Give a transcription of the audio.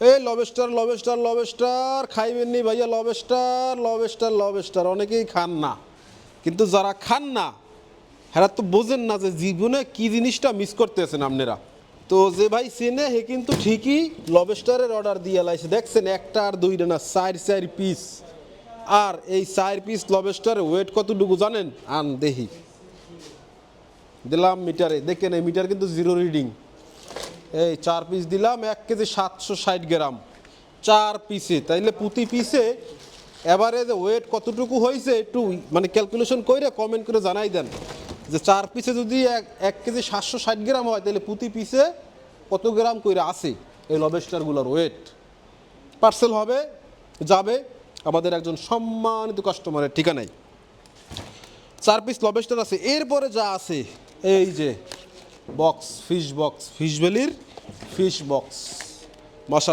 এই lobster lobster lobster খাইবেন নি ভাইয়া, লবস্টার লবস্টার লবস্টার অনেকেই খান না, কিন্তু যারা খান না এরা তো বোঝেন না যে জীবনে কি জিনিসটা মিস করতেছেন আপনারা। তো যে ভাই চেনে হে কিন্তু ঠিকই লবস্টারের অর্ডার দিয়ে লাইছে, দেখছেন একটা আর দুইটা না, 4 পিস। আর এই 4 পিস লবস্টারের ওয়েট কতটুকু জানেন? আন দেখি, দিলাম মিটারে, দেখেন এই মিটার কিন্তু জিরো রিডিং। এই 4 পিস দিলাম, 1 কেজি 760 গ্রাম 4 পিসে, তাইলে প্রতি পিসে এভারেজ ওয়েট কতটুকু হয়েছে একটু মানে ক্যালকুলেশন করে কমেন্ট করে জানাই দেন যে 4 পিসে যদি 1 কেজি 760 গ্রাম হয় তাহলে প্রতি পিসে কত গ্রাম করে আছে এই লবস্টারগুলোর ওয়েট। পার্সেল হবে, যাবে আমাদের একজন সম্মানিত কাস্টমারের ঠিকানায়। 4 পিস লবস্টার আছে। এরপরে যা আছে এই যে বক্স, ফিশ বক্স, ফিশ ভ্যালির ফিশ বক্স, মশালা।